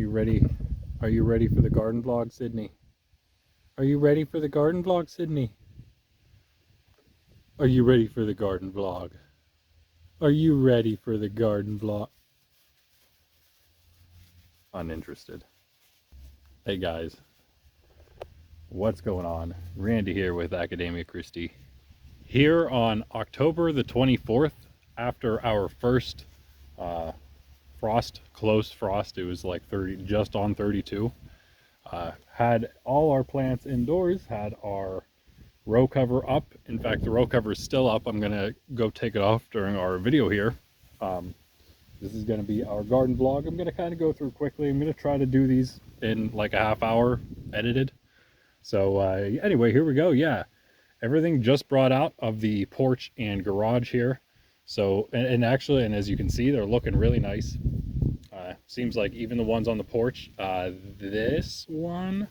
You ready? Are you ready for the garden vlog, Sydney? Are you ready for the garden vlog, Sydney? Are you ready for the garden vlog? Are you ready for the garden vlog? Uninterested. Hey guys, what's going on? Randy here with Academia Christi. Here on October the 24th, after our first close frost, it was like 30, just on 32. Had all our plants indoors, had our row cover up. In fact, the row cover is still up. I'm gonna go take it off during our video here. This is gonna be our garden vlog. I'm gonna kind of go through quickly. I'm gonna try to do these in like a half hour edited. So anyway, here we go. Yeah, everything just brought out of the porch and garage here. So, and actually, and as you can see, they're looking really nice. Seems like even the ones on the porch, this one,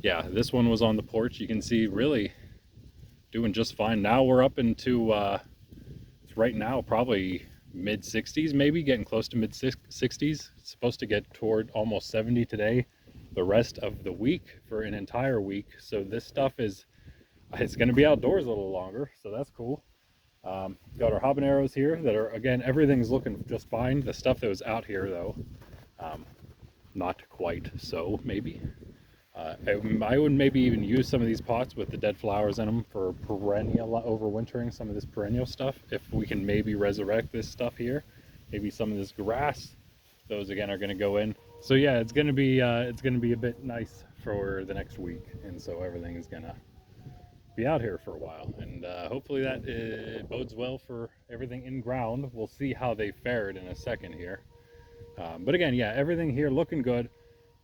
yeah, this one was on the porch. You can see really doing just fine. Now we're up into, right now, probably mid 60s, maybe getting close to mid 60s. It's supposed to get toward almost 70 today, the rest of the week for an entire week. So this stuff is, it's going to be outdoors a little longer. So that's cool. Got our habaneros here that are, again, everything's looking just fine. The stuff that was out here though, not quite so maybe. I would maybe even use some of these pots with the dead flowers in them for perennial overwintering, some of this perennial stuff. If we can maybe resurrect this stuff here, maybe some of this grass, those again are going to go in. So yeah, it's going to be a bit nice for the next week, and so everything is going to be out here for a while, and hopefully that bodes well for everything in ground. We'll see how they fared in a second here, but again, yeah, everything here looking good,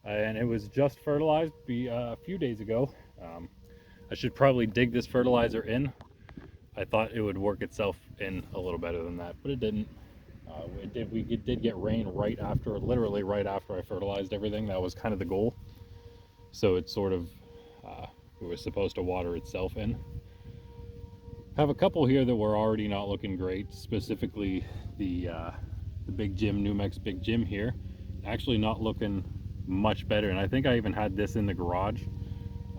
and it was just fertilized a few days ago. I should probably dig this fertilizer in. I thought it would work itself in a little better than that, but it didn't. We did get rain right after, literally right after I fertilized everything. That was kind of the goal, so it's sort of it was supposed to water itself in. Have a couple here that were already not looking great, specifically the Big Jim, Numex Big Jim here, actually not looking much better. And I think I even had this in the garage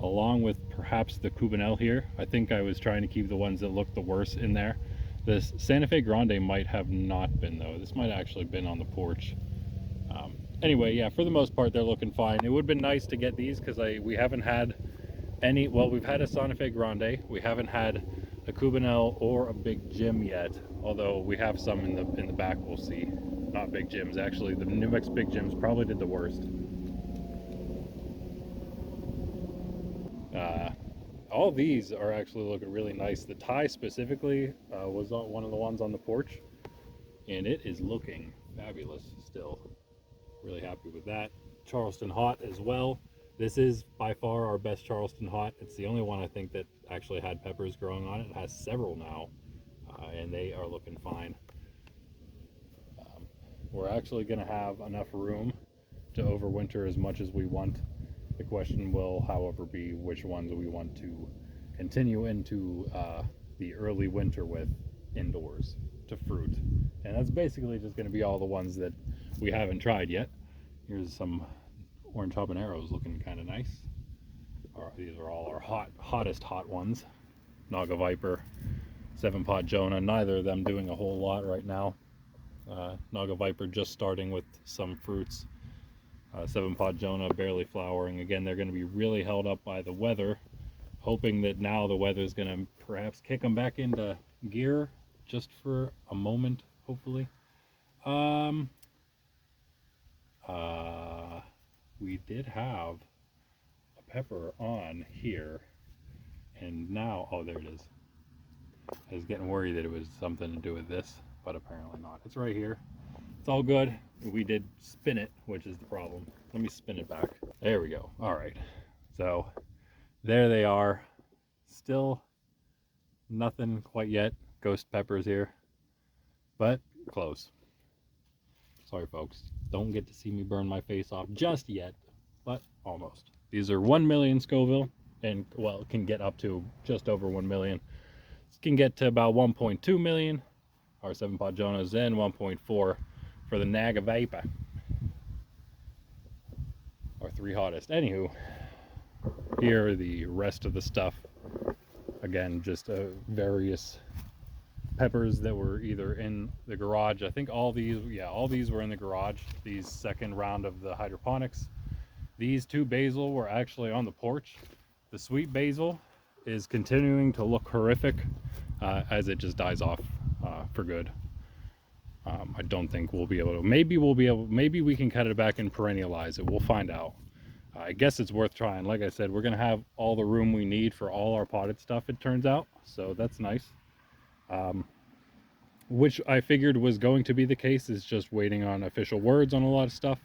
along with perhaps the Cubanelle here. I think I was trying to keep the ones that looked the worst in there. This Santa Fe Grande might have not been though. This might have actually been on the porch. Anyway, yeah, for the most part they're looking fine. It would have been nice to get these because we haven't had any, well, we've had a Santa Fe Grande, we haven't had a Cubanelle or a Big Jim yet, although we have some in the back. We'll see. Not Big Jims, actually. The Numex Big Jims probably did the worst. All these are actually looking really nice. The Thai specifically was one of the ones on the porch, and it is looking fabulous still. Really happy with that. Charleston Hot as well. This is by far our best Charleston Hot. It's the only one I think that actually had peppers growing on it. It has several now, and they are looking fine. We're actually going to have enough room to overwinter as much as we want. The question will, however, be which ones we want to continue into the early winter with indoors to fruit. And that's basically just going to be all the ones that we haven't tried yet. Here's some orange habaneros looking kind of nice. These are all our hottest hot ones. Naga Viper, 7-Pot Jonah, neither of them doing a whole lot right now. Naga Viper just starting with some fruits. 7-Pot Jonah barely flowering. Again, they're going to be really held up by the weather, hoping that now the weather is going to perhaps kick them back into gear just for a moment, hopefully. We did have a pepper on here, and now, oh, there it is. I was getting worried that it was something to do with this, but apparently not. It's right here. It's all good. We did spin it, which is the problem. Let me spin it back. There we go. All right. So there they are. Still nothing quite yet. Ghost peppers here, but close. Sorry, folks. Don't get to see me burn my face off just yet, but almost. These are 1 million Scoville, and well, it can get up to just over 1 million. It can get to about 1.2 million. Our 7-Pot Jonahs, and 1.4 for the Naga Viper. our 3 hottest. Anywho, here are the rest of the stuff. Again, just various peppers that were either in the garage. I think all these were in the garage, these second round of the hydroponics. These 2 basil were actually on the porch. The sweet basil is continuing to look horrific as it just dies off for good. I don't think we'll be able to. Maybe we can cut it back and perennialize it. We'll find out. I guess it's worth trying. Like I said, we're gonna have all the room we need for all our potted stuff, it turns out, so that's nice. Which I figured was going to be the case, is just waiting on official words on a lot of stuff.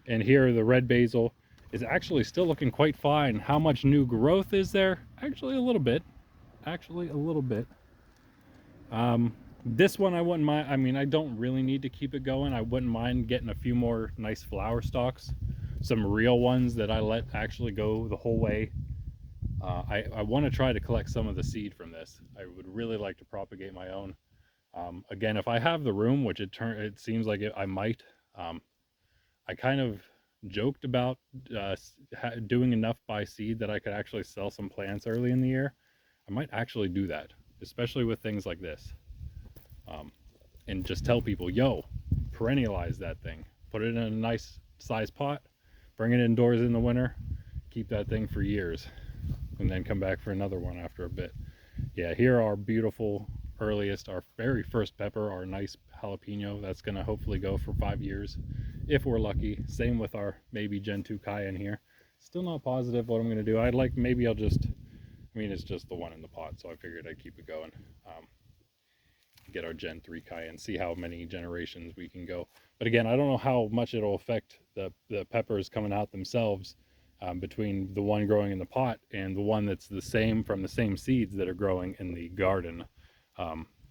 And here the red basil is actually still looking quite fine. How much new growth is there? Actually a little bit. This one I wouldn't mind. I mean, I don't really need to keep it going. I wouldn't mind getting a few more nice flower stalks, some real ones that I let actually go the whole way. I want to try to collect some of the seed from this. I would really like to propagate my own. Again, if I have the room, which it seems like I might. I kind of joked about doing enough by seed that I could actually sell some plants early in the year. I might actually do that, especially with things like this. And just tell people, yo, perennialize that thing. Put it in a nice size pot, bring it indoors in the winter, keep that thing for years, and then come back for another one after a bit. Yeah, here are our beautiful earliest, our very first pepper, our nice jalapeno. That's gonna hopefully go for 5 years if we're lucky. Same with our maybe Gen 2 cayenne here. Still not positive what I'm gonna do. Maybe I'll just, I mean, it's just the one in the pot, so I figured I'd keep it going. Get our Gen 3 cayenne, see how many generations we can go. But again, I don't know how much it'll affect the peppers coming out themselves between the one growing in the pot and the one that's the same, from the same seeds that are growing in the garden,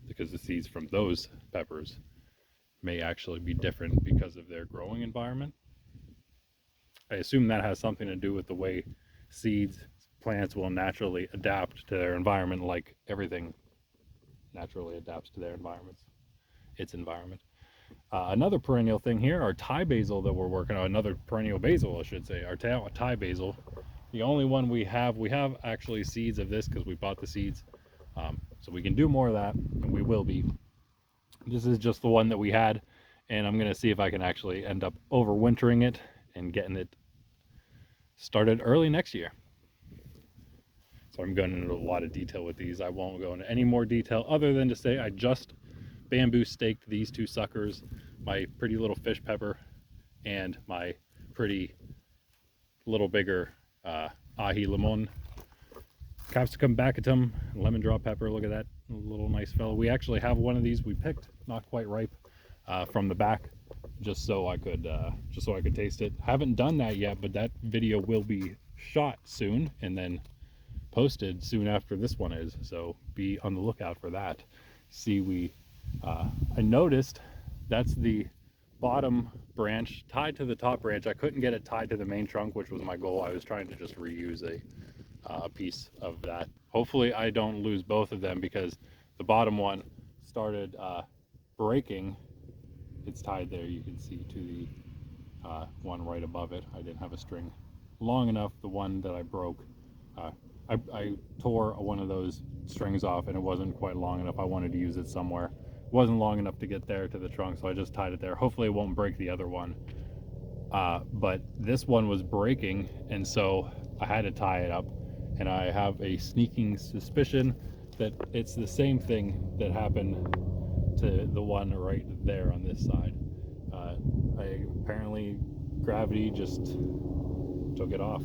because the seeds from those peppers may actually be different because of their growing environment. I assume that has something to do with the way plants will naturally adapt to their environment, like everything naturally adapts to their its environment. Another perennial thing here, our Thai basil that we're working on, another perennial basil I should say, our Thai basil. The only one we have actually seeds of this because we bought the seeds. So we can do more of that, and we will be. This is just the one that we had, and I'm gonna see if I can actually end up overwintering it and getting it started early next year. So I'm going into a lot of detail with these. I won't go into any more detail other than to say I just bamboo staked these 2 suckers, my pretty little fish pepper and my pretty little bigger ají limon, capsicum baccatum, lemon drop pepper. Look at that little nice fellow. We actually have one of these we picked, not quite ripe, from the back, just so I could taste it. Haven't done that yet, but that video will be shot soon and then posted soon after this one is, so be on the lookout for that. See, I noticed that's the bottom branch tied to the top branch. I couldn't get it tied to the main trunk, which was my goal. I was trying to just reuse a piece of that. Hopefully I don't lose both of them, because the bottom one started breaking. It's tied there, you can see, to the one right above it. I didn't have a string long enough. The one that I broke, I tore one of those strings off, and it wasn't quite long enough. I wanted to use it somewhere. It wasn't long enough to get there to the trunk, so I just tied it there. Hopefully it won't break the other one. But this one was breaking, and so I had to tie it up, and I have a sneaking suspicion that it's the same thing that happened to the one right there on this side. Apparently gravity just took it off.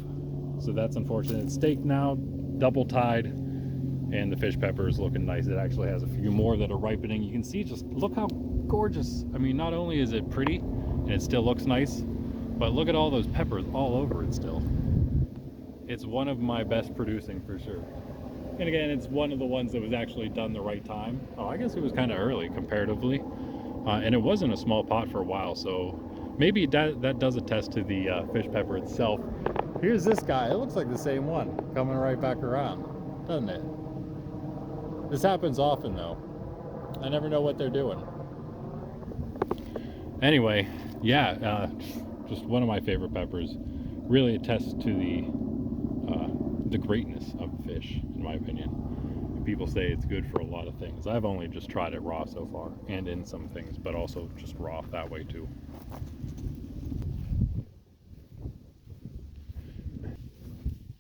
So that's unfortunate. It's staked now, double tied, and the fish pepper is looking nice. It actually has a few more that are ripening. You can see, just look how gorgeous. I mean, not only is it pretty and it still looks nice, but look at all those peppers all over it still. It's one of my best producing for sure. And again, it's one of the ones that was actually done the right time. Oh, I guess it was kind of early comparatively. And it wasn't a small pot for a while, so maybe that does attest to the fish pepper itself. Here's this guy. It looks like the same one coming right back around, doesn't it? This happens often though. I never know what they're doing. Anyway, yeah, just one of my favorite peppers. really attests to the greatness of fish, in my opinion. People say it's good for a lot of things. I've only just tried it raw so far, and in some things, but also just raw that way too.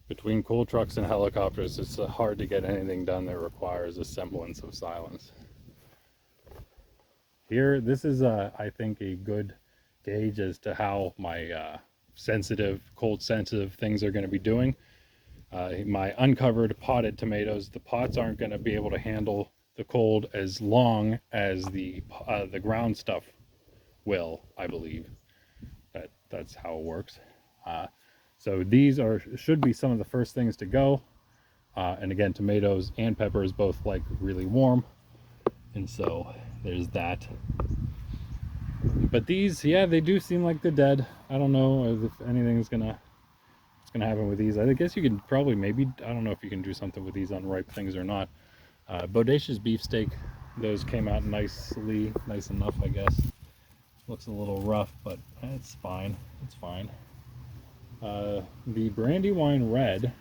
Between cool trucks and helicopters, it's hard to get anything done that requires a semblance of silence. Here, this is, I think, a good gauge as to how my cold sensitive things are going to be doing. My uncovered potted tomatoes, the pots aren't going to be able to handle the cold as long as the ground stuff will, I believe. That's how it works. So these should be some of the first things to go. And again, tomatoes and peppers both like really warm, and so there's that. But these, yeah, they do seem like they're dead. I don't know if anything's gonna happen with these. I guess you can probably maybe, I don't know if you can do something with these unripe things or not. Bodacious beefsteak, those came out nice enough, I guess. Looks a little rough, but it's fine. It's fine. The Brandywine Red,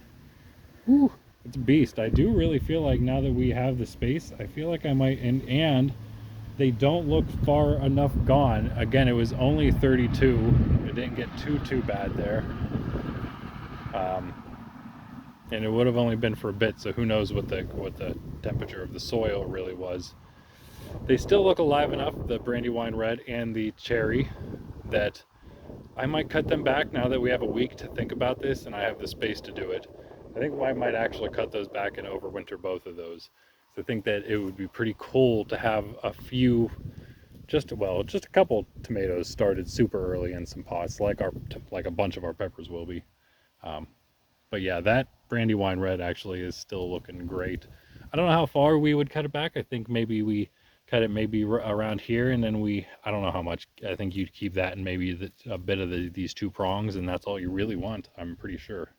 whew, it's a beast. I do really feel like now that we have the space, I feel like I might, and they don't look far enough gone. Again, it was only 32. It didn't get too bad there. And it would have only been for a bit, so who knows what the temperature of the soil really was. They still look alive enough, the Brandywine Red and the Cherry, that I might cut them back now that we have a week to think about this and I have the space to do it. I think I might actually cut those back and overwinter both of those. So I think that it would be pretty cool to have a few, just a couple tomatoes started super early in some pots, like a bunch of our peppers will be. But yeah, that Brandywine Red actually is still looking great. I don't know how far we would cut it back. I think maybe we cut it maybe around here, and then I don't know how much. I think you'd keep that and maybe a bit of these two prongs, and that's all you really want, I'm pretty sure.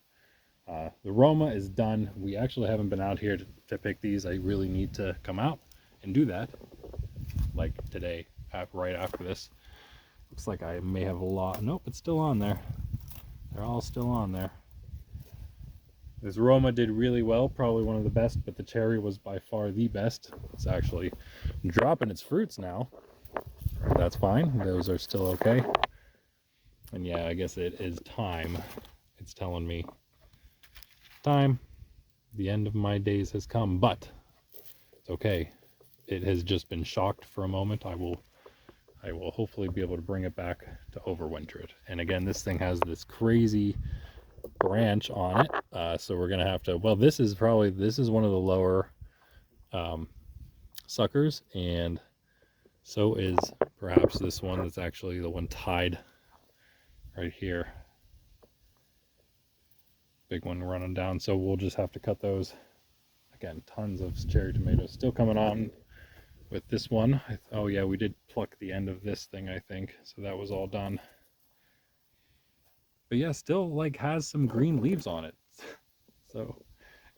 The Roma is done. We actually haven't been out here to pick these. I really need to come out and do that, like today, right after this. Looks like I may have a lot. Nope, it's still on there. They're all still on there. This Roma did really well, probably one of the best, but the Cherry was by far the best. It's actually dropping its fruits now. That's fine. Those are still okay. And yeah, I guess it is time. It's telling me time. The end of my days has come, but it's okay. It has just been shocked for a moment. I will hopefully be able to bring it back to overwinter it. And again, this thing has this crazy branch on it, so we're gonna have to, well, this is one of the lower suckers, and so is perhaps this one that's actually the one tied right here. Big one running down, so we'll just have to cut those. Again, tons of cherry tomatoes still coming on with this one. Oh yeah, we did pluck the end of this thing, I think, so that was all done. But yeah, still like has some green leaves on it. So,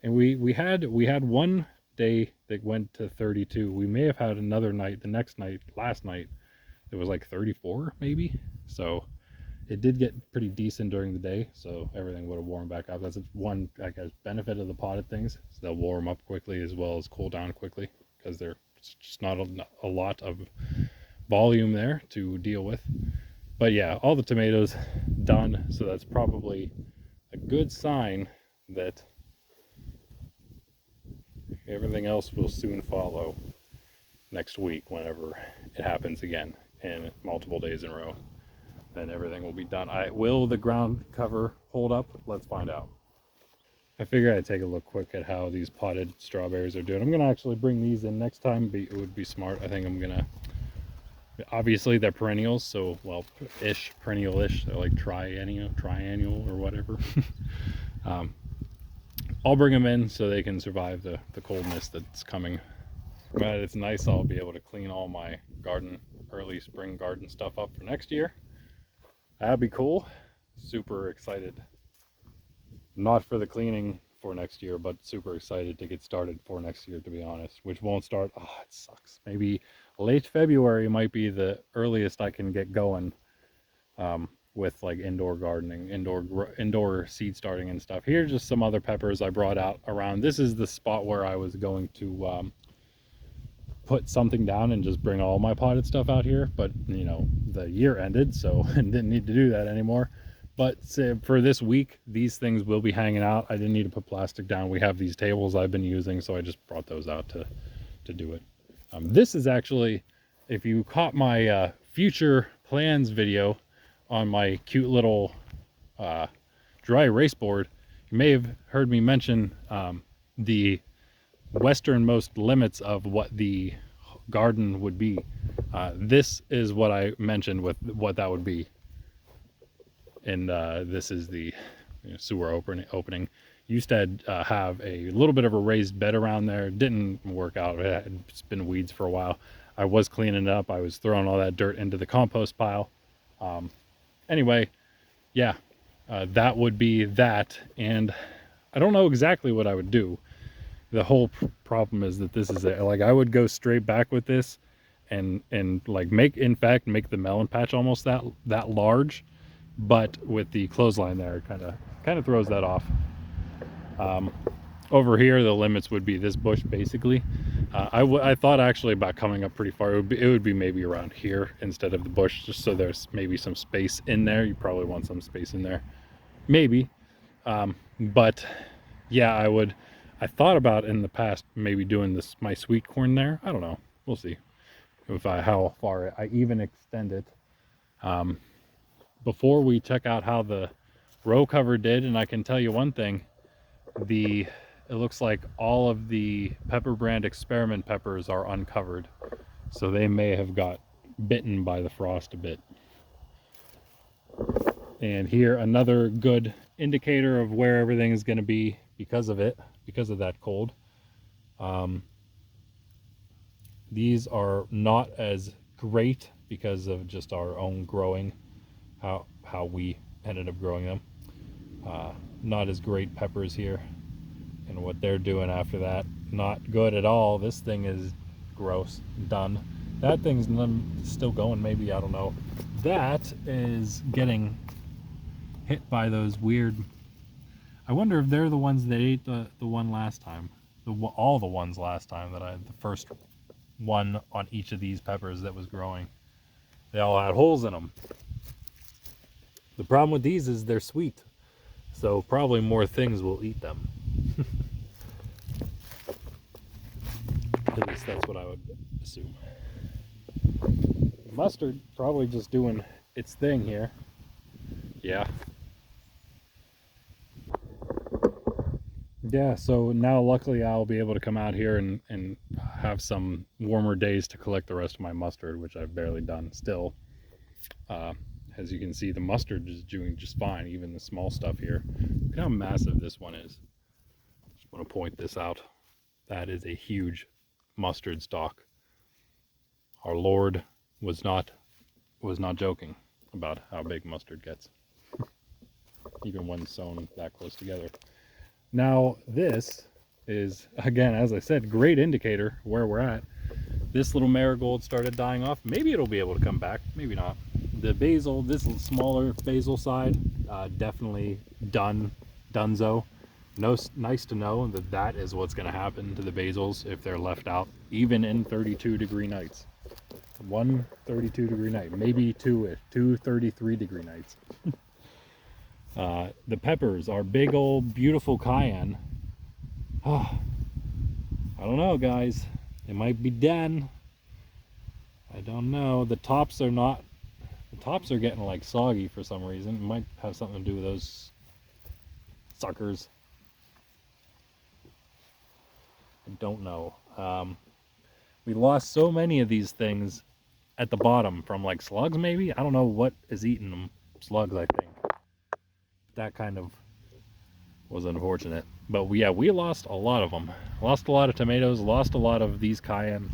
and we had one day that went to 32. We may have had another night, the next night, last night, it was like 34 maybe. So it did get pretty decent during the day, so everything would have warmed back up. That's one, I guess, benefit of the potted things. So they'll warm up quickly as well as cool down quickly, because there's just not a lot of volume there to deal with. But yeah, all the tomatoes done, so that's probably a good sign that everything else will soon follow next week whenever it happens again in multiple days in a row. Then everything will be done. Will the ground cover hold up? Let's find out. I figured I'd take a look quick at how these potted strawberries are doing. I'm gonna actually bring these in next time, but it would be smart. I think I'm gonna, obviously they're perennials, so, well, perennial-ish, they're like triennial or whatever. I'll bring them in so they can survive the coldness that's coming. But it's nice, I'll be able to clean all my early spring garden stuff up for next year. That'd be cool. Super excited. Not for the cleaning for next year, but super excited to get started for next year, to be honest, which won't start, it sucks. Maybe late February might be the earliest I can get going. with like indoor gardening, indoor seed starting and stuff. Here's just some other peppers I brought out around. This is the spot where I was going to put something down and just bring all my potted stuff out here, but you know, the year ended, so I didn't need to do that anymore. But for this week, these things will be hanging out. I didn't need to put plastic down. We have these tables I've been using, so I just brought those out to do it. This is actually, if you caught my future plans video on my cute little dry erase board, you may have heard me mention the westernmost limits of what the garden would be. This is what I mentioned with what that would be. And this is the sewer opening. Used to have a little bit of a raised bed around there. Didn't work out. It's been weeds for a while. I was cleaning it up. I was throwing all that dirt into the compost pile. Anyway, yeah, that would be that. And I don't know exactly what I would do. The whole problem is that this is like, I would go straight back with this and like make the melon patch almost that large, but with the clothesline there, it kind of throws that off. Over here, the limits would be this bush basically. I thought actually about coming up pretty far. It would be maybe around here instead of the bush, just so there's maybe some space in there. You probably want some space in there, maybe. But yeah, I thought about in the past maybe doing my sweet corn there. I don't know. We'll see how far I even extend it. Before we check out how the row cover did, and I can tell you one thing, it looks like all of the pepper brand experiment peppers are uncovered, so they may have got bitten by the frost a bit. And here, another good indicator of where everything is going to be because of that cold. These are not as great because of just our own growing, how we ended up growing them. Not as great peppers here, and what they're doing after that, not good at all. This thing is gross, done. That thing's still going, maybe, I don't know. That is getting hit by those weird, I wonder if they're the ones that ate the one last time, all the ones last time that the first one on each of these peppers that was growing, they all had holes in them. The problem with these is they're sweet, so probably more things will eat them. At least that's what I would assume. Mustard probably just doing its thing here. Yeah. Yeah, so now luckily I'll be able to come out here and have some warmer days to collect the rest of my mustard, which I've barely done still. As you can see, the mustard is doing just fine, even the small stuff here. Look how massive this one is. Just want to point this out. That is a huge mustard stalk. Our Lord was not joking about how big mustard gets, even when sown that close together. Now this is, again, as I said, great indicator where we're at. This little marigold started dying off. Maybe it'll be able to come back, maybe not. The basil, this smaller basil side, definitely donezo. Nice to know that is what's going to happen to the basils if they're left out, even in 32-degree nights. One 32-degree night, maybe two 33-degree nights. The peppers are big old beautiful cayenne. Oh, I don't know, guys. It might be done. I don't know. The tops are getting like soggy for some reason. It might have something to do with those suckers. I don't know. We lost so many of these things at the bottom from like slugs, maybe? I don't know what is eating them. Slugs, I think. That kind of was unfortunate. But we lost a lot of them. Lost a lot of tomatoes, lost a lot of these cayenne.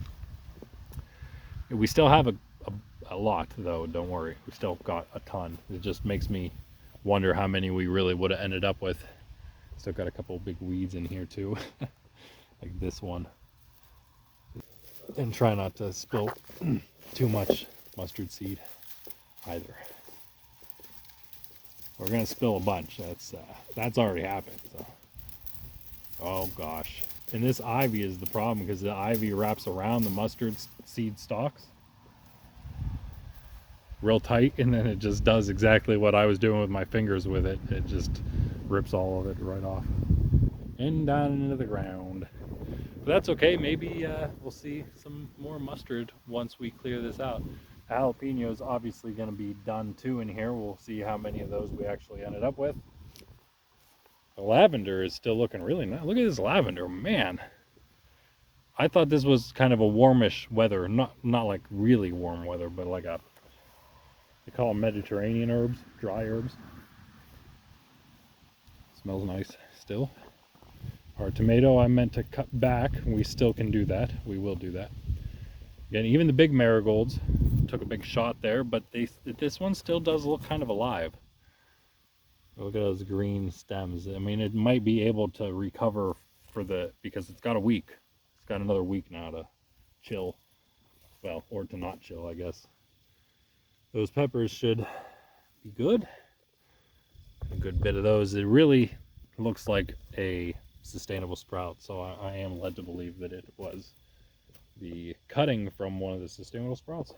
We still have a lot, though, don't worry. We still got a ton. It just makes me wonder how many we really would have ended up with. Still got a couple big weeds in here, too. Like this one. And try not to spill too much mustard seed either. we're gonna spill a bunch. That's already happened. So, oh gosh, and this ivy is the problem because the ivy wraps around the mustard seed stalks real tight, and then it just does exactly what I was doing with my fingers with it. It just rips all of it right off and down into the ground. But that's okay. Maybe we'll see some more mustard once we clear this out. Jalapeno is obviously going to be done too in here. We'll see how many of those we actually ended up with. The lavender is still looking really nice. Look at this lavender, man. I thought this was kind of a warmish weather, not like really warm weather, but like a, they call them Mediterranean herbs, dry herbs. Smells nice still. Our tomato I meant to cut back. We still can do that. We will do that. Again, even the big marigolds, took a big shot there, but this one still does look kind of alive. Look at those green stems. I mean, it might be able to recover because it's got a week. It's got another week now to chill. Well, or to not chill, I guess. Those peppers should be good. A good bit of those. It really looks like a sustainable sprout, so I am led to believe that it was the cutting from one of the sustainable sprouts.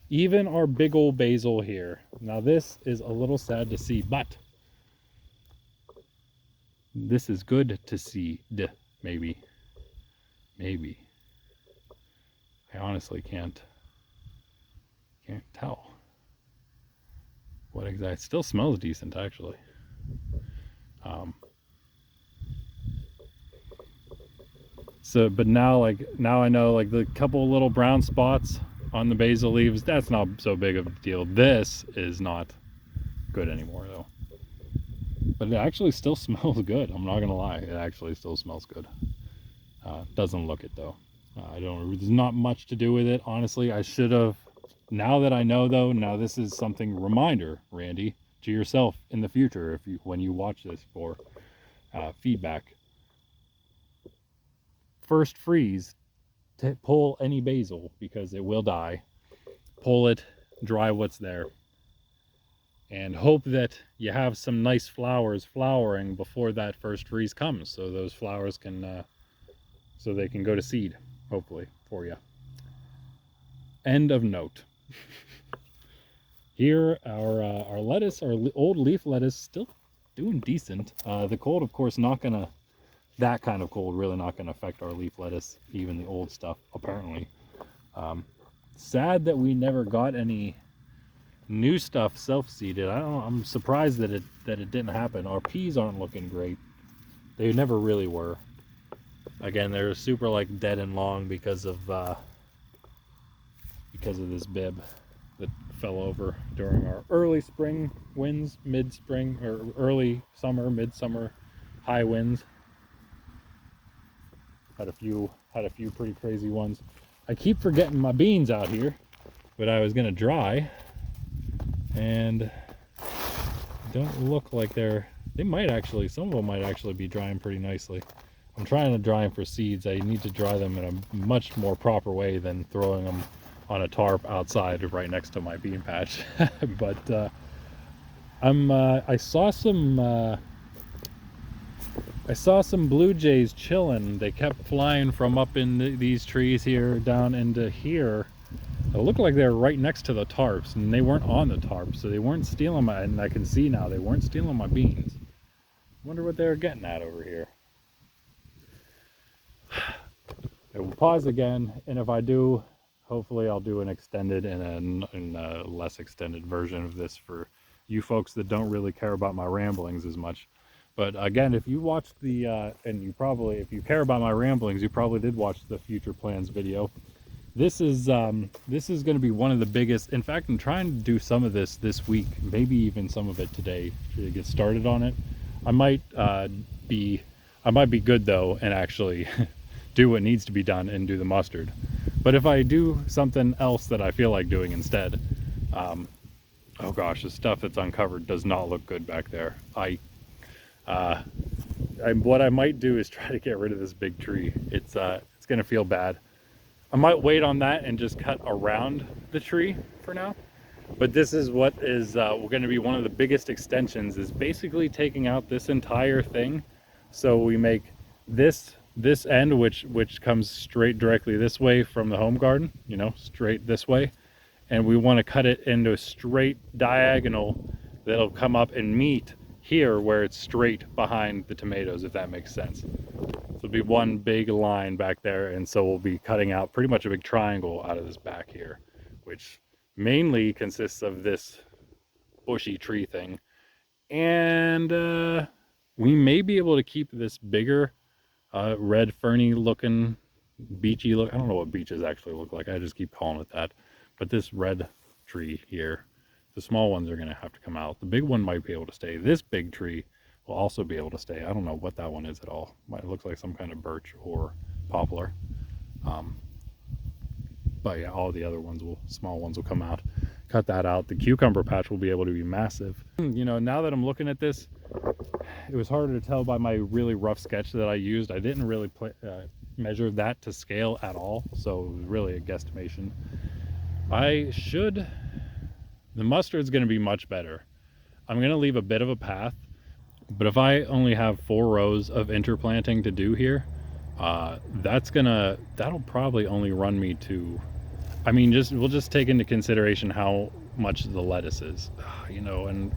Even our big old basil here. Now this is a little sad to see, but this is good to see. Maybe. I honestly can't tell what exactly. It still smells decent, actually. So, but now I know, like, the couple little brown spots on the basil leaves, that's not so big of a deal. This is not good anymore, though. But it actually still smells good. I'm not gonna lie, it actually still smells good. Doesn't look it though. There's not much to do with it, honestly. I should have. Now that I know, though, now this is something reminder, Randy, to yourself in the future, when you watch this for feedback. First freeze, pull any basil because it will die. Pull it, dry what's there, and hope that you have some nice flowers flowering before that first freeze comes, so those flowers can, so they can go to seed, hopefully, for you. End of note. Here, our lettuce, our old leaf lettuce, still doing decent. The cold, of course, that kind of cold really not gonna affect our leaf lettuce, even the old stuff, apparently. Sad that we never got any new stuff self-seeded. I'm surprised that it didn't happen. Our peas aren't looking great. They never really were. Again, they're super like dead and long because of this bib that fell over during our early spring winds, mid-spring, or early summer, mid-summer high winds. Had a few pretty crazy ones. I keep forgetting my beans out here, but I was gonna dry, and don't look like they might actually, some of them might actually be drying pretty nicely. I'm trying to dry them for seeds. I need to dry them in a much more proper way than throwing them on a tarp outside right next to my bean patch. But I saw some blue jays chilling. They kept flying from up in these trees here down into here. It looked like they were right next to the tarps, and they weren't on the tarps, so they weren't stealing and I can see now they weren't stealing my beans. Wonder what they were getting at over here. I will pause again, and if I do, hopefully I'll do an extended and a less extended version of this for you folks that don't really care about my ramblings as much. But again, if you watched and if you care about my ramblings, you probably did watch the future plans video. This is going to be one of the biggest. In fact, I'm trying to do some of this week, maybe even some of it today to get started on it. I might be good though, and actually do what needs to be done and do the mustard. But if I do something else that I feel like doing instead, oh gosh, the stuff that's uncovered does not look good back there. What I might do is try to get rid of this big tree. It's going to feel bad. I might wait on that and just cut around the tree for now. But this is what is going to be one of the biggest extensions, is basically taking out this entire thing. So we make this end, which comes straight directly this way from the home garden, you know, straight this way. And we want to cut it into a straight diagonal that'll come up and meet here where it's straight behind the tomatoes, if that makes sense. So it'll be one big line back there, and so we'll be cutting out pretty much a big triangle out of this back here, which mainly consists of this bushy tree thing. And we may be able to keep this bigger red ferny looking, beachy look. I don't know what beeches actually look like. I just keep calling it that. But this red tree here, the small ones are going to have to come out. The big one might be able to stay. This big tree will also be able to stay. I don't know what that one is at all. It looks like some kind of birch or poplar. But yeah, all the other ones small ones will come out. Cut that out. The cucumber patch will be able to be massive. You know, now that I'm looking at this, it was harder to tell by my really rough sketch that I used. I didn't really measure that to scale at all, so it was really a guesstimation. The mustard's going to be much better. I'm going to leave a bit of a path, but if I only have 4 rows of interplanting to do here, that'll probably only run me to, I mean, we'll just take into consideration how much the lettuce is, you know, and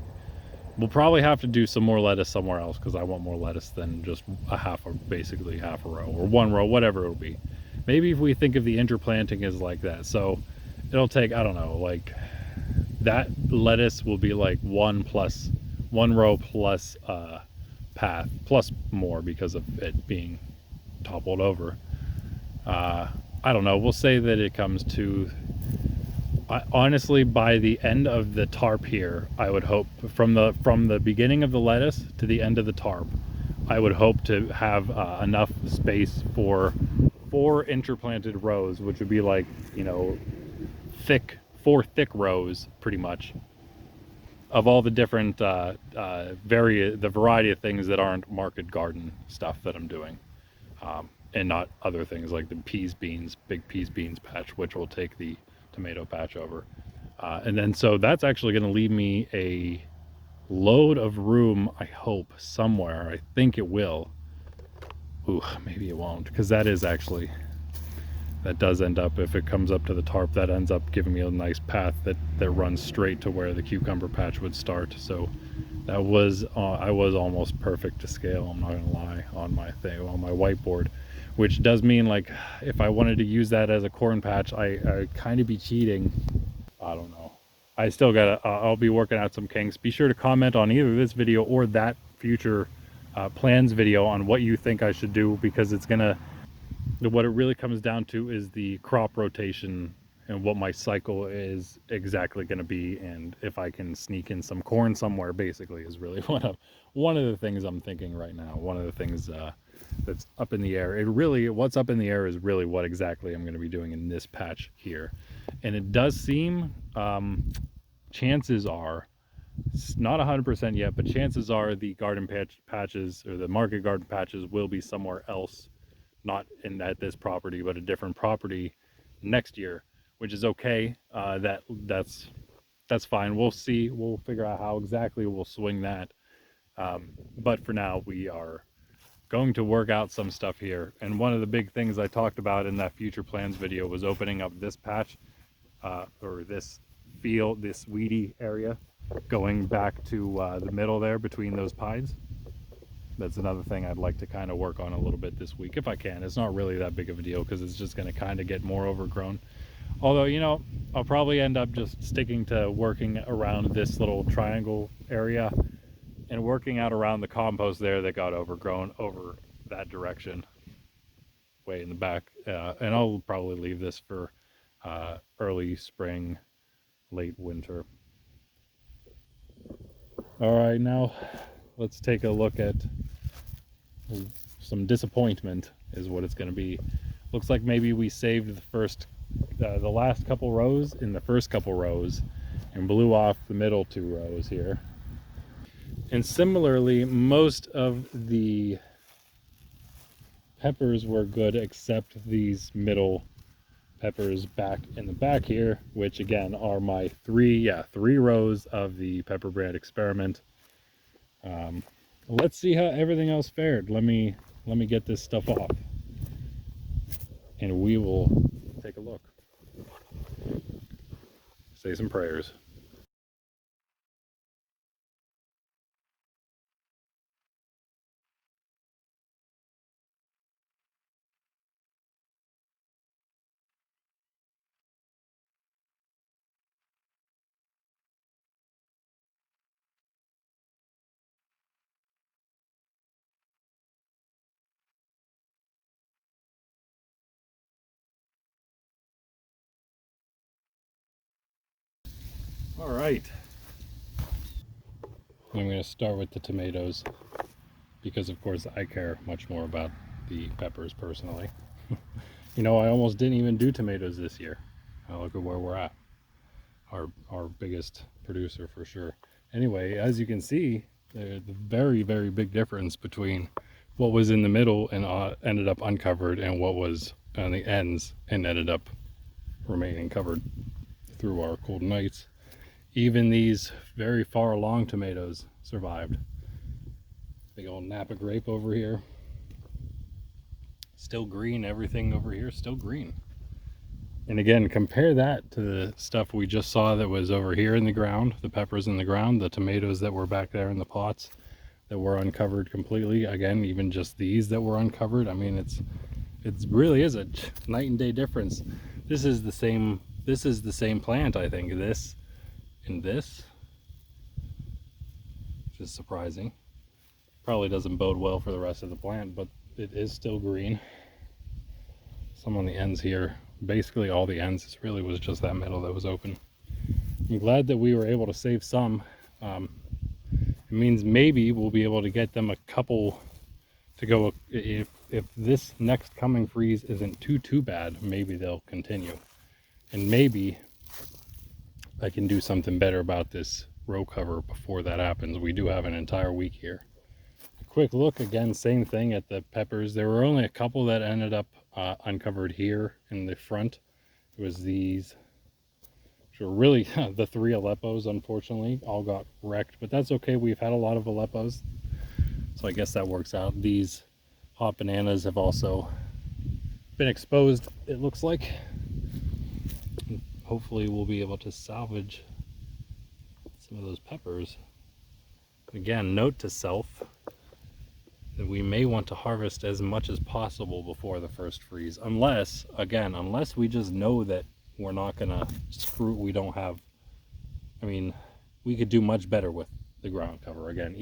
we'll probably have to do some more lettuce somewhere else, because I want more lettuce than just basically half a row or 1 row, whatever it'll be. Maybe if we think of the interplanting as like that, so it'll take, I don't know, like that lettuce will be like 1 row plus path plus more because of it being toppled over. I don't know, we'll say that it comes to, honestly, by the end of the tarp here, I would hope from the beginning of the lettuce to the end of the tarp, I would hope to have enough space for 4 interplanted rows, which would be like, you know, 4 thick rows pretty much of all the different the variety of things that aren't market garden stuff that I'm doing, and not other things like the big peas beans patch, which will take the tomato patch over, and then so that's actually going to leave me a load of room, I hope, somewhere. I think it will. Ooh, maybe it won't, because that does end up, if it comes up to the tarp, that ends up giving me a nice path that runs straight to where the cucumber patch would start. So that was I was almost perfect to scale, I'm not gonna lie, on my whiteboard, which does mean, like, if I wanted to use that as a corn patch, I kind of be cheating. I don't know. I still gotta I'll be working out some kinks. Be sure to comment on either this video or that future plans video on what you think I should do, because what it really comes down to is the crop rotation and what my cycle is exactly going to be, and if I can sneak in some corn somewhere, basically, is really one of the things I'm thinking right now. One of the things that's up in the air. What's up in the air is really what exactly I'm going to be doing in this patch here. And it does seem, chances are, it's not 100% yet, but chances are the garden patches or the market garden patches will be somewhere else, not at this property, but a different property next year, which is okay. That's fine. We'll see. We'll figure out how exactly we'll swing that. But for now, we are going to work out some stuff here. And one of the big things I talked about in that future plans video was opening up this patch, or this field, this weedy area, going back to the middle there between those pines. That's another thing I'd like to kind of work on a little bit this week, if I can. It's not really that big of a deal, because it's just going to kind of get more overgrown. Although, you know, I'll probably end up just sticking to working around this little triangle area and working out around the compost there that got overgrown over that direction, way in the back. And I'll probably leave this for early spring, late winter. All right, now let's take a look at some disappointment, is what it's going to be. Looks like maybe we saved the last couple rows in the first couple rows and blew off the middle 2 rows here. And similarly, most of the peppers were good except these middle peppers back in the back here, which again are my three rows of the pepper brand experiment. Let's see how everything else fared. Let me get this stuff off, and we will take a look. Say some prayers. All right. I'm going to start with the tomatoes because, of course, I care much more about the peppers personally. You know, I almost didn't even do tomatoes this year. Look at where we're at. Our biggest producer for sure. Anyway, as you can see, the very, very big difference between what was in the middle and ended up uncovered and what was on the ends and ended up remaining covered through our cold nights. Even these very far along tomatoes survived. Big old Napa grape over here. Still green, everything over here still green. And again, compare that to the stuff we just saw that was over here in the ground, the peppers in the ground, the tomatoes that were back there in the pots that were uncovered completely. Again, even just these that were uncovered. I mean, it really is a night and day difference. This is the same plant, I think. This and this, which is surprising. Probably doesn't bode well for the rest of the plant, but it is still green. Some on the ends here. Basically all the ends. It really was just that middle that was open. I'm glad that we were able to save some. It means maybe we'll be able to get them a couple to go. If this next coming freeze isn't too bad, maybe they'll continue. And maybe I can do something better about this row cover before that happens. We do have an entire week here. A quick look again, same thing at the peppers. There were only a couple that ended up uncovered here in the front. It was these, which were really the three Aleppos, unfortunately, all got wrecked, but that's okay. We've had a lot of Aleppos, so I guess that works out. These hot bananas have also been exposed, it looks like. Hopefully we'll be able to salvage some of those peppers. Again, note to self that we may want to harvest as much as possible before the first freeze, unless we just know that we're not gonna we don't have, I mean, we could do much better with the ground cover. Again,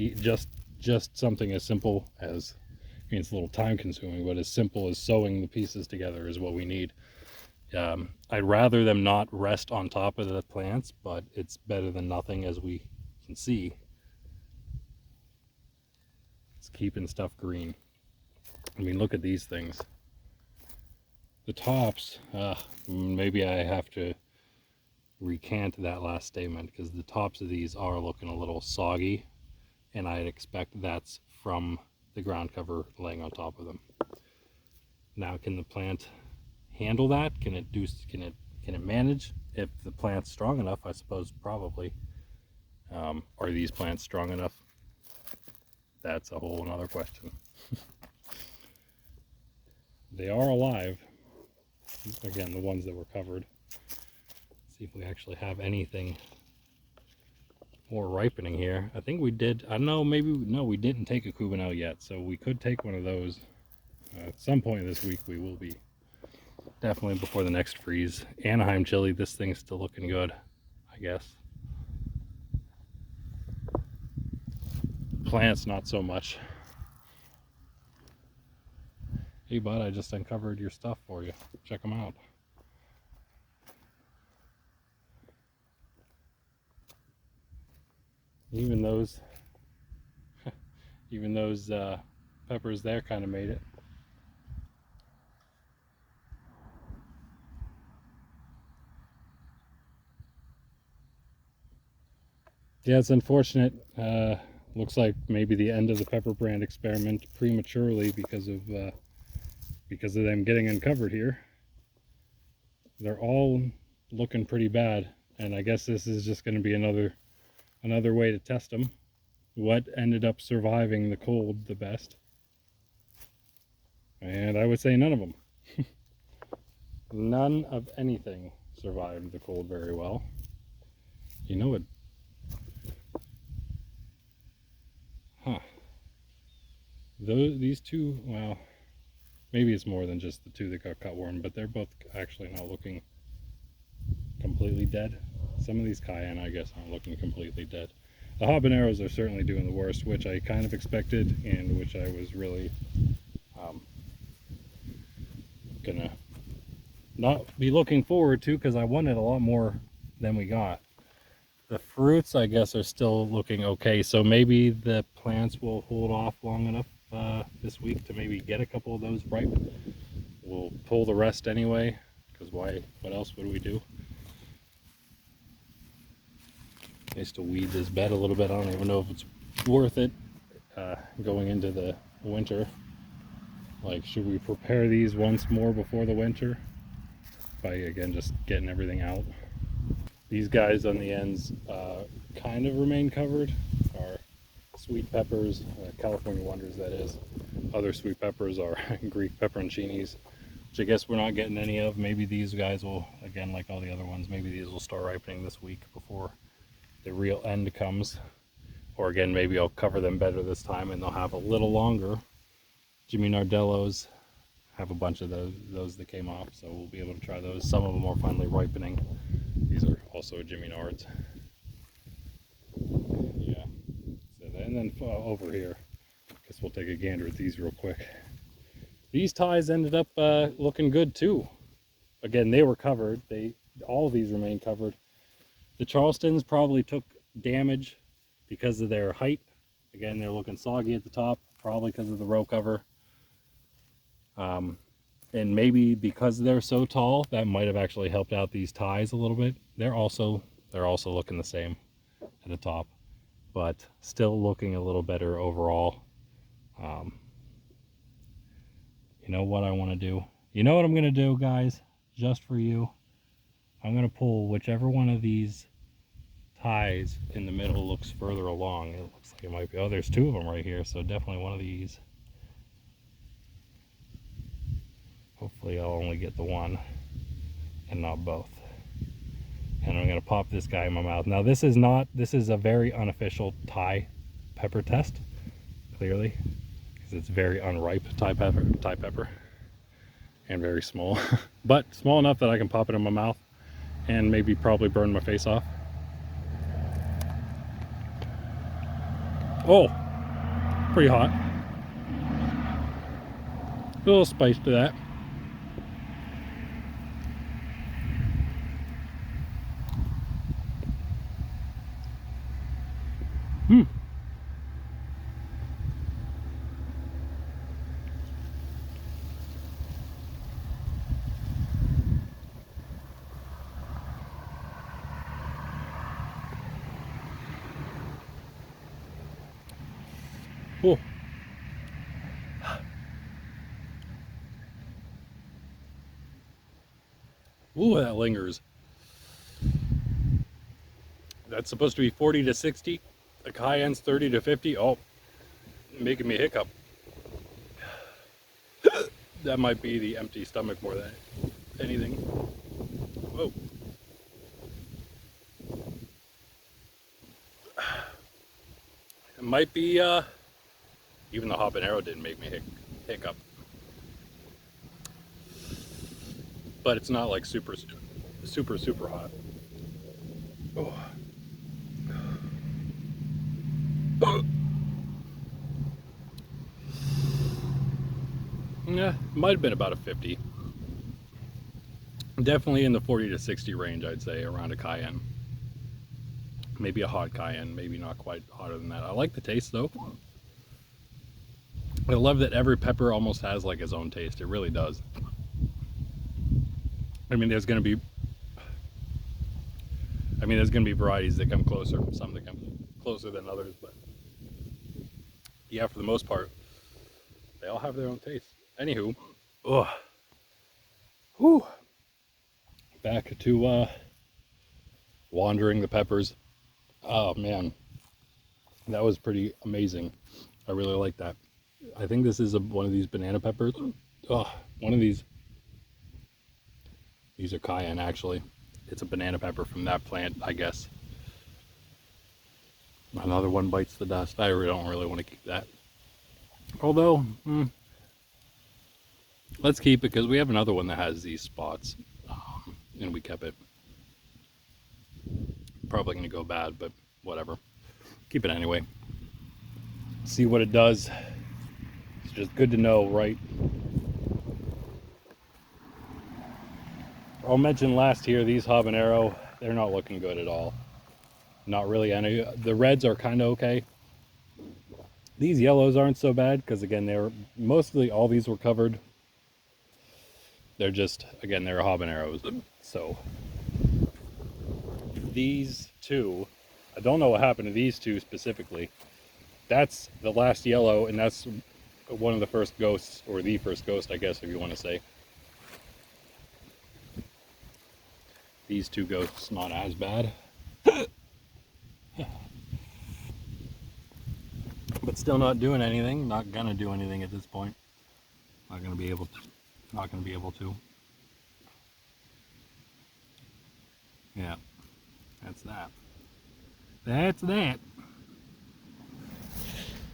just something as simple as, I mean, it's a little time consuming, but as simple as sewing the pieces together is what we need. I'd rather them not rest on top of the plants, but it's better than nothing, as we can see. It's keeping stuff green. I mean, look at these things. The tops, maybe I have to recant that last statement, because the tops of these are looking a little soggy, and I'd expect that's from the ground cover laying on top of them. Now, can the plant handle that? Can it manage? If the plant's strong enough, I suppose probably. Are these plants strong enough? That's a whole another question. They are alive. Again, the ones that were covered. Let's see if we actually have anything more ripening here. I think we did. I don't know, we didn't take a Cubanelle yet, so we could take one of those. At some point this week we will be. Definitely before the next freeze. Anaheim chili, this thing's still looking good, I guess. Plants, not so much. Hey bud, I just uncovered your stuff for you. Check them out. Even those peppers there kind of made it. Yeah, it's unfortunate. Looks like maybe the end of the pepper brand experiment prematurely because of them getting uncovered here. they're all looking pretty bad, and I guess this is just going to be another way to test them. What ended up surviving the cold the best? And I would say none of them. None of anything survived the cold very well. You know what? Huh. These two, well, maybe it's more than just the two that got cutworm, but they're both actually not looking completely dead. Some of these cayenne, I guess, aren't looking completely dead. The habaneros are certainly doing the worst, which I kind of expected, and which I was really gonna not be looking forward to, because I wanted a lot more than we got. The fruits, I guess, are still looking okay, so maybe the plants will hold off long enough this week to maybe get a couple of those ripe. We'll pull the rest anyway, because why? What else would we do? I used to weed this bed a little bit. I don't even know if it's worth it going into the winter. Like, should we prepare these once more before the winter by, again, just getting everything out? These guys on the ends kind of remain covered. Our sweet peppers, California Wonders, that is. Other sweet peppers are Greek pepperoncinis, which I guess we're not getting any of. Maybe these guys will, again, like all the other ones, maybe these will start ripening this week before the real end comes. Or again, maybe I'll cover them better this time and they'll have a little longer. Jimmy Nardellos have a bunch of those that came off, so we'll be able to try those. Some of them are finally ripening. These are also Jimmy Nards. Yeah. So and then over here, I guess we'll take a gander at these real quick. These ties ended up looking good too. Again, they were covered. All of these remain covered. The Charlestons probably took damage because of their height. Again, they're looking soggy at the top, probably because of the row cover. And maybe because they're so tall, that might have actually helped out these ties a little bit. They're also looking the same at the top, but still looking a little better overall. You know what I want to do? You know what I'm going to do, guys? Just for you, I'm going to pull whichever one of these ties in the middle looks further along. It looks like it might be, oh, there's two of them right here, so definitely one of these. Hopefully I'll only get the one and not both. And I'm going to pop this guy in my mouth. Now this is a very unofficial Thai pepper test, clearly, because it's very unripe Thai pepper, and very small, but small enough that I can pop it in my mouth and maybe probably burn my face off. Oh, pretty hot. A little spice to that. Oh. Ooh, that lingers. That's supposed to be 40 to 60. The cayenne's 30 to 50. Oh, making me hiccup. That might be the empty stomach more than anything. Whoa. It might be, even the habanero didn't make me hiccup. But it's not like super hot. Oh. Yeah, might have been about a 50. Definitely in the 40 to 60 range, I'd say, around a cayenne. Maybe a hot cayenne, maybe not quite hotter than that. I like the taste though. I love that every pepper almost has like its own taste. It really does. I mean, there's gonna be varieties that come closer, some that come closer than others, but yeah, for the most part, they all have their own taste. Anywho, whew. back to wandering the peppers. Oh man, that was pretty amazing. I really like that. I think this is one of these banana peppers. Oh, one of these. These are cayenne actually. It's a banana pepper from that plant, I guess. Another one bites the dust. I don't really want to keep that. Although, let's keep it because we have another one that has these spots. And we kept it. Probably going to go bad, but whatever. Keep it anyway. See what it does. It's just good to know, right? I'll mention last here, these habanero, they're not looking good at all. Not really any. The reds are kind of okay. These yellows aren't so bad because again, they're mostly all these were covered. They're just, again, they're habaneros. So these two, I don't know what happened to these two specifically. That's the last yellow, and that's one of the first ghosts, or the first ghost, I guess, if you want to say. These two ghosts, not as bad. But still not doing anything. Not gonna do anything at this point. Not gonna be able to. Not gonna be able to. Yeah. That's that. That's that.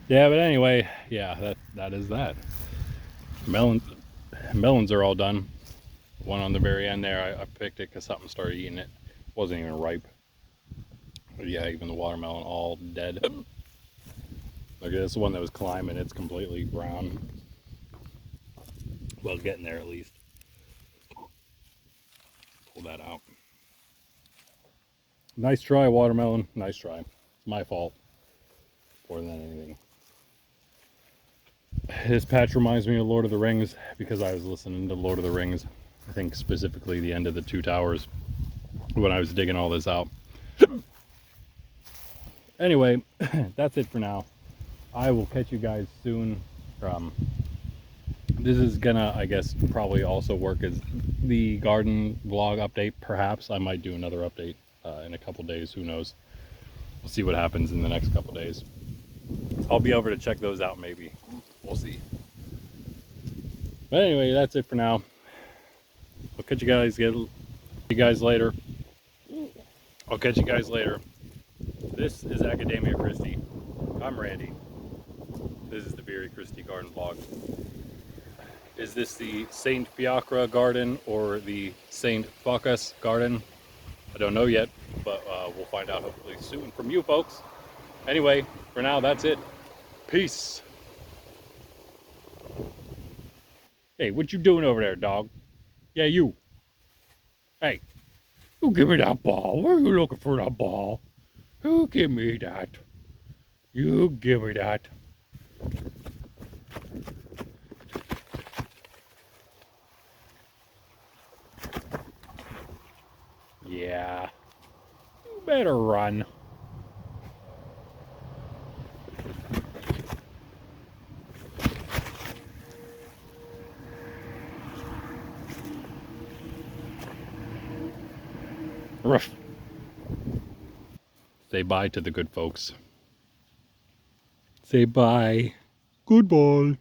Yeah, but anyway, yeah, that is that. Melons are all done. One on the very end there, I picked it because something started eating it. Wasn't even ripe. But yeah, even the watermelon all dead. Look at this one that was climbing, it's completely brown. Well, getting there at least. Pull that out. Nice try, watermelon. Nice try. It's my fault more than anything. This patch reminds me of Lord of the Rings because I was listening to Lord of the Rings. I think specifically the end of the Two Towers when I was digging all this out. Anyway, that's it for now. I will catch you guys soon. This is gonna, I guess, probably also work as the garden vlog update. Perhaps I might do another update in a couple days. Who knows? We'll see what happens in the next couple days. I'll be over to check those out maybe. We'll see. But anyway, that's it for now. I'll catch you guys. Later. I'll catch you guys later. This is Academia Christi. I'm Randy. This is the Viri Christi garden vlog. Is this the Saint Fiacre garden or the Saint Bacchus garden? I don't know yet, but we'll find out hopefully soon from you folks. Anyway, for now, that's it. Peace. Hey, what you doing over there, dog? Yeah, you. Hey, you give me that ball. Where are you looking for that ball? You give me that. You give me that. Yeah. You better run. Ruff. Say bye to the good folks. Say bye. Goodbye.